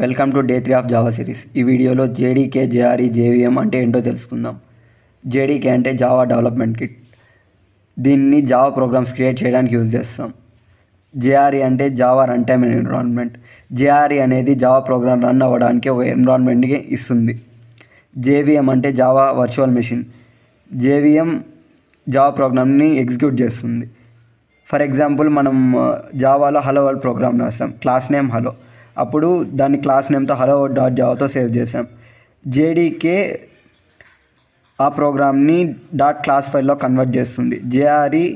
Welcome to day 3 of Java series. ఈ వీడియోలో JDK, JRE, JVM అంటే ఏంటో తెలుసుకుందాం. జేడీకే అంటే జావా డెవలప్మెంట్ కిట్. దీన్ని జావా ప్రోగ్రామ్స్ క్రియేట్ చేయడానికి యూజ్ చేస్తాం. జేఆర్ఈ అంటే Java run time environment. JRE అనేది జావా ప్రోగ్రామ్ రన్ అవ్వడానికి ఒక ఎన్విరాన్మెంట్ని ఇస్తుంది. జేవీఎం అంటే Java virtual machine. JVM Java ప్రోగ్రామ్ని ఎగ్జిక్యూట్ చేస్తుంది. ఫర్ ఎగ్జాంపుల్, మనం జావాలో హలో వరల్డ్ ప్రోగ్రామ్ రాస్తాం, క్లాస్ నేమ్ హలో. అప్పుడు దాన్ని క్లాస్ నేమ్తో హలో డాట్ జావాతో సేవ్ చేసాం. జేడీకే ఆ ప్రోగ్రామ్ని డాట్ క్లాస్ ఫైల్లో కన్వర్ట్ చేస్తుంది. జేఆర్ఈ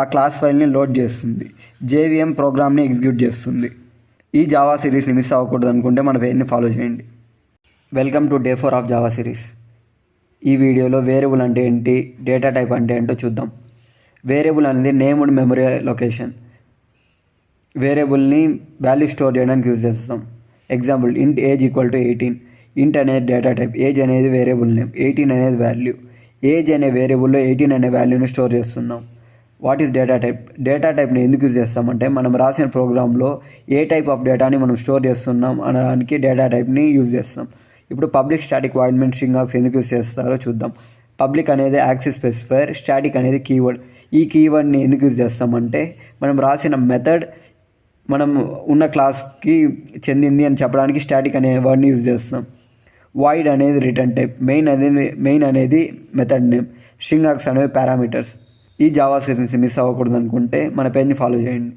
ఆ క్లాస్ ఫైల్ని లోడ్ చేస్తుంది. జేవీఎం ప్రోగ్రామ్ని ఎగ్జిక్యూట్ చేస్తుంది. ఈ జావా సిరీస్ని మిస్ అవ్వకూడదు అనుకుంటే మన పేరుని ఫాలో చేయండి. Welcome to day 4 of Java series. ఈ వీడియోలో వేరియబుల్ అంటే ఏంటి, డేటా టైప్ అంటే ఏంటో చూద్దాం. వేరియబుల్ అనేది నేమ్డ్ మెమరీ లొకేషన్. వేరియబుల్ని వాల్యూ స్టోర్ చేయడానికి యూజ్ చేస్తాం. ఎగ్జాంపుల్, ఇంట్ ఏజ్ ఈక్వల్ టు 18. ఇంట్ అనేది డేటా టైప్, ఏజ్ అనేది వేరియబుల్ నేమ్, 18 అనేది వాల్యూ. ఏజ్ అనే వేరియబుల్లో 18 అనే వాల్యూని స్టోర్ చేస్తున్నాం. What is data type? Data టైప్ని ఎందుకు యూజ్ చేస్తామంటే, మనం రాసిన ప్రోగ్రాంలో ఏ టైప్ ఆఫ్ డేటాని మనం స్టోర్ చేస్తున్నాం అనడానికి డేటా టైప్ని యూజ్ చేస్తాం. ఇప్పుడు public, static, void main, string args ఎందుకు యూజ్ చేస్తారో చూద్దాం. పబ్లిక్ అనేది యాక్సెస్ స్పెసిఫైయర్, స్టాటిక్ అనేది కీవర్డ్. ఈ కీవర్డ్ని ఎందుకు యూజ్ చేస్తామంటే, మనం రాసిన మెథడ్ మనం ఉన్న క్లాస్కి చెందింది అని చెప్పడానికి స్టాటిక్ అనే వర్డ్ని యూజ్ చేస్తాం. వాయిడ్ అనేది రిటర్న్ టైప్, మెయిన్ అనేది మెథడ్ నేమ్, స్ట్రింగ్ ఆర్గ్స్ అనేవి పారామీటర్స్. ఈ జావా సిరీస్ని మిస్ అవ్వకూడదు అనుకుంటే మన పేజ్ని ఫాలో చేయండి.